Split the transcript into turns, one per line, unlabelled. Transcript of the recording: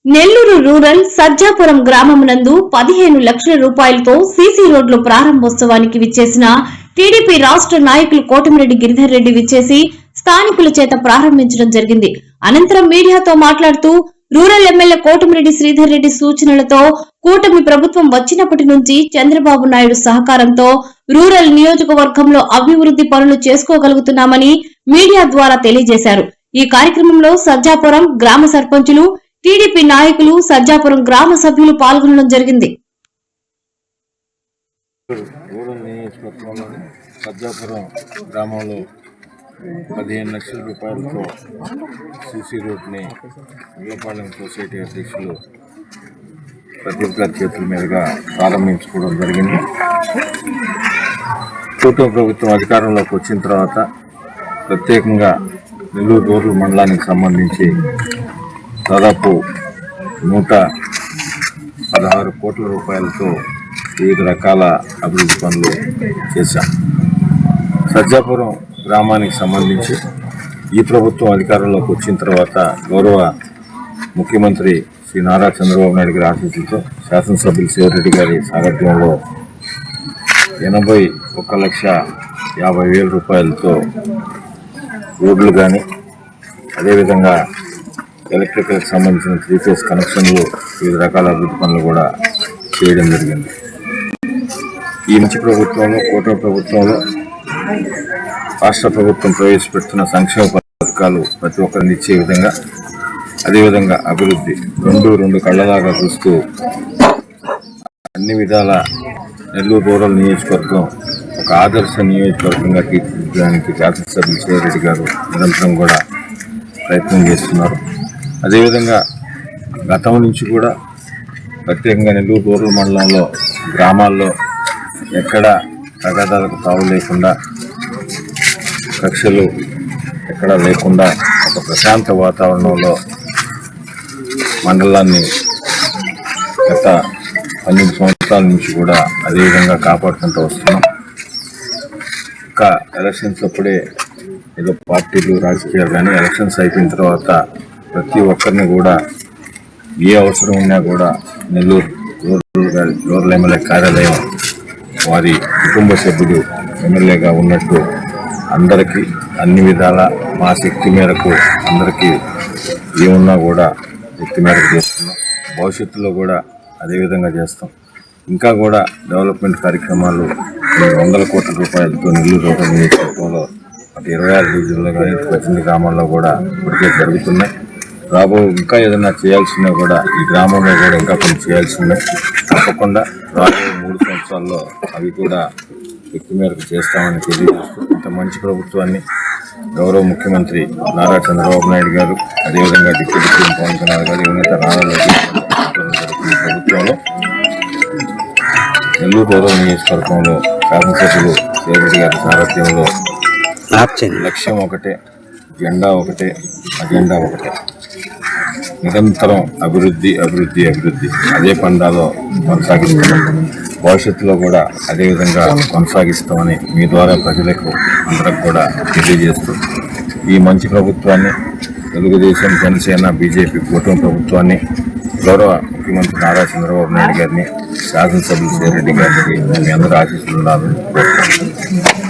Nellore rural Sajjapuram గ్రామం నందు 15 లక్షల రూపాయలతో సీసీ రోడ్లు ప్రారంభోత్సవానికి విచ్చేసిన టీడీపీ రాష్ట్ర నాయకులు కోటమిరెడ్డి గిరిధర్ రెడ్డి విచ్చేసి స్థానికుల చేత ప్రారంభించడం జరిగింది. అనంతరం మీడియాతో మాట్లాడుతూ రూరల్ ఎమ్మెల్యే కోటమిరెడ్డి శ్రీధర్ రెడ్డి సూచనలతో కూటమి ప్రభుత్వం వచ్చినప్పటి నుంచి చంద్రబాబు నాయుడు సహకారంతో రూరల్ నియోజకవర్గంలో అభివృద్ధి పనులు చేసుకోగలుగుతున్నామని మీడియా ద్వారా తెలియజేశారు. ఈ కార్యక్రమంలో సజ్జాపురం గ్రామ సర్పంచులు, టీడీపీ నాయకులు, సజ్జాపురం గ్రామ సభ్యులు పాల్గొనడం జరిగింది.
సజ్జాపురం గ్రామంలో 15 లక్షల రూపాయలతో సీసీ రోడ్ని ఇళ్లపాలెం సొసైటీ అధ్యక్షులు ప్రదీప్ గారి చేతుల మీదుగా ప్రారంభించుకోవడం జరిగింది. కూటమి ప్రభుత్వం అధికారంలోకి వచ్చిన తర్వాత ప్రత్యేకంగా నెల్లూరు రూరల్ మండలానికి సంబంధించి దాదాపు 116 కోట్ల రూపాయలతో వివిధ రకాల అభివృద్ధి పనులు చేశాం. సజ్జాపురం గ్రామానికి సంబంధించి ఈ ప్రభుత్వం అధికారంలోకి వచ్చిన తర్వాత గౌరవ ముఖ్యమంత్రి శ్రీ నారా చంద్రబాబు నాయుడు గారి ఆశీస్సులతో శాసనసభ్యులు శివరెడ్డి గారి సారథ్యంలో 81,50,000 రూపాయలతో రోడ్లు కానీ, అదేవిధంగా ఎలక్ట్రికల్కి సంబంధించిన 3 ఫేజ్ కనెక్షన్లు, వివిధ రకాల అభివృద్ధి పనులు కూడా చేయడం జరిగింది. ఈ మంచి ప్రభుత్వంలో, కూటమి ప్రభుత్వంలో రాష్ట్ర ప్రభుత్వం ప్రవేశపెడుతున్న సంక్షేమ పథకాలు ప్రతి ఒక్కరిని ఇచ్చే విధంగా, అదేవిధంగా అభివృద్ధి రెండు కళ్ళలాగా చూస్తూ అన్ని విధాల నెల్లూరు రూరల్ నియోజకవర్గం ఒక ఆదర్శ నియోజకవర్గంగా తీర్చిదిద్దడానికి శాసనసభ్యులు శివరెడ్డి గారు నిరంతరం కూడా ప్రయత్నం చేస్తున్నారు. అదేవిధంగా గతం నుంచి కూడా ప్రత్యేకంగా నెల్లూరు రూరల్ మండలంలో గ్రామాల్లో ఎక్కడ తగాదాలకు తావు లేకుండా, కక్షలు ఎక్కడా లేకుండా ఒక ప్రశాంత వాతావరణంలో మండలాన్ని గత 12 సంవత్సరాల నుంచి కూడా అదేవిధంగా కాపాడుకుంటూ వస్తున్నాం. ఇంకా ఎలక్షన్స్ అప్పుడే ఏదో పార్టీలు, రాజకీయాలు కానీ ఎలక్షన్స్ అయిపోయిన తర్వాత ప్రతి ఒక్కరిని కూడా ఏ అవసరం ఉన్నా కూడా నెల్లూరు రూరల్ ఎమ్మెల్యే కార్యాలయం వారి కుటుంబ సభ్యులు ఎమ్మెల్యేగా ఉన్నట్టు అందరికీ అన్ని విధాల మా శక్తి మేరకు అందరికీ ఏమున్నా కూడా శక్తి మేరకు చేస్తున్నాం. భవిష్యత్తులో కూడా అదేవిధంగా చేస్తాం. ఇంకా కూడా డెవలప్మెంట్ కార్యక్రమాలు 100 కోట్ల రూపాయలతో నెల్లూరు రూరల్ నియోజకవర్గంలో అటు 26 డివిజన్లో కానీ 18 గ్రామాల్లో కూడా ఇప్పటికే జరుగుతున్నాయి. ఇంకా ఏదైనా చేయాల్సినా కూడా ఈ గ్రామంలో కూడా ఇంకా కొన్ని చేయాల్సి ఉన్నాయి. తప్పకుండా రాబోయే 3 సంవత్సరాల్లో అవి కూడా శక్తి మేరకు చేస్తామని తెలియజేస్తూ, ఇంత మంచి ప్రభుత్వాన్ని గౌరవ ముఖ్యమంత్రి నారా చంద్రబాబు నాయుడు గారు, అదేవిధంగా డిప్యూటీ సీఎం పవన్ కళ్యాణ్ గారు, యువనేత నారా లోకేష్ ప్రభుత్వంలో నెల్లూరు రూరల్ నియోజకవర్గంలో శాసనసభ్యులు శివరెడ్డి గారి సారథ్యంలో లక్ష్యం ఒకటే, జెండా ఒకటే, అజెండా ఒకటే. నిరంతరం అభివృద్ధి అభివృద్ధి అభివృద్ధి అదే పండాలో కొనసాగిస్తున్నాం. భవిష్యత్తులో కూడా అదేవిధంగా కొనసాగిస్తామని మీ ద్వారా ప్రజలకు అందరికి కూడా తెలియజేస్తూ, ఈ మంచి ప్రభుత్వాన్ని తెలుగుదేశం, జనసేన, బీజేపీ కూటమి ప్రభుత్వాన్ని గౌరవ ముఖ్యమంత్రి నారా చంద్రబాబు నాయుడు గారిని, శాసనసభ్యులు శివరెడ్డి గారికి మీ అందరూ ఆశీస్సులు ఉండాలని కోరుతున్నాను.